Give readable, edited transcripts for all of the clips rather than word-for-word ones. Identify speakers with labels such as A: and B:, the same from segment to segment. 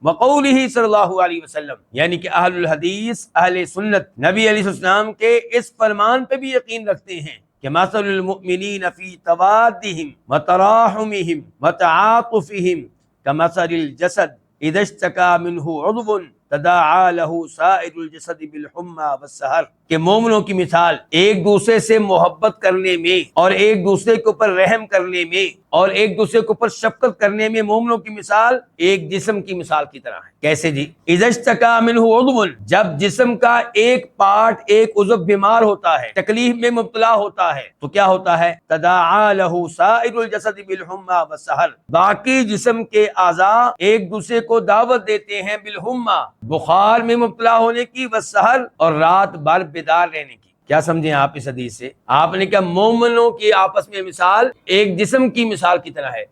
A: وقولہ صلی اللہ علیہ وسلم، یعنی کہ اہل الحدیث اہل سنت نبی علیہ السلام کے اس فرمان پہ بھی یقین رکھتے ہیں کہ مثل المؤمنین فی توادہم وتراحمہم وتعاطفہم کمثل الجسد اذا اشتکا منہ عضو تداعی لہ سائر الجسد بالحمى والسہر، کہ مومنوں کی مثال ایک دوسرے سے محبت کرنے میں اور ایک دوسرے کے اوپر رحم کرنے میں اور ایک دوسرے کے اوپر شفقت کرنے میں مومنوں کی مثال ایک جسم کی مثال کی طرح ہے۔ کیسے جی؟ اذا اشتکا منہ عضو، جب جسم کا ایک پارٹ ایک عضو بیمار ہوتا ہے، تکلیف میں مبتلا ہوتا ہے، تو کیا ہوتا ہے؟ تداعی لہ سائر الجسد بالحمى والسہر، باقی جسم کے اعضاء ایک دوسرے کو دعوت دیتے ہیں بالحمى، بخار میں مبتلا ہونے کی، والسہر، اور رات بھر بیدار رہنے کی۔ کیا سمجھیں آپ اس حدیث سے؟ آپ نے کہا مومنوں کی آپس میں مثال ایک جسم کی مثال کی طرح ہے۔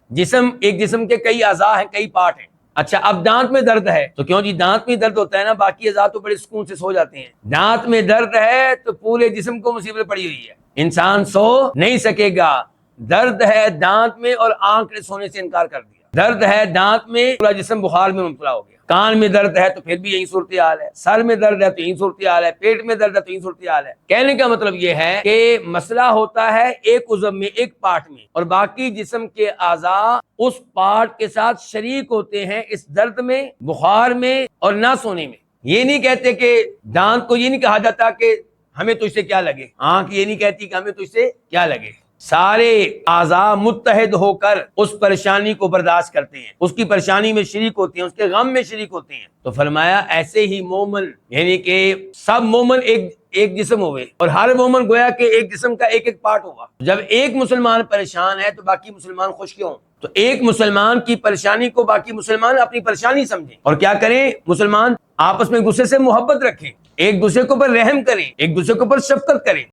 A: ایک جسم کے کئی اعضاء ہیں، کئی پارٹ ہیں۔ اچھا، اب دانت میں درد ہے تو کیوں جی؟ دانت میں درد ہوتا ہے نا، باقی اعضاء تو بڑے سکون سے سو جاتے ہیں۔ دانت میں درد ہے تو پورے جسم کو مصیبت پڑی ہوئی ہے، انسان سو نہیں سکے گا۔ درد ہے دانت میں اور آنکھ نے سونے سے انکار کر دیا۔ درد ہے دانت میں، پورا جسم بخار میں مبتلا ہو گیا۔ کان میں درد ہے تو پھر بھی یہی صورتحال ہے، سر میں درد ہے تو یہی صورتحال ہے، پیٹ میں درد ہے تو یہی صورتحال ہے۔ کہنے کا مطلب یہ ہے کہ مسئلہ ہوتا ہے ایک عضو میں، ایک پارٹ میں، اور باقی جسم کے اعضاء اس پارٹ کے ساتھ شریک ہوتے ہیں اس درد میں، بخار میں اور نہ سونے میں۔ یہ نہیں کہتے کہ دانت کو یہ نہیں کہا جاتا کہ ہمیں تو اس سے کیا لگے، آنکھ یہ نہیں کہتی کہ ہمیں تو اس سے کیا لگے۔ سارے اعضاء متحد ہو کر اس پریشانی کو برداشت کرتے ہیں، اس کی پریشانی میں شریک ہوتے ہیں، اس کے غم میں شریک ہوتے ہیں۔ تو فرمایا ایسے ہی مومن، یعنی کہ سب مومن ایک جسم ہوئے، اور ہر مومن گویا کہ ایک جسم کا ایک ایک پارٹ ہوگا۔ جب ایک مسلمان پریشان ہے تو باقی مسلمان خوش کیوں؟ تو ایک مسلمان کی پریشانی کو باقی مسلمان اپنی پریشانی سمجھیں، اور کیا کریں؟ مسلمان آپس میں ایک دوسرے سے محبت رکھیں، ایک دوسرے کے اوپر رحم کریں، ایک دوسرے کے اوپر شفقت کریں۔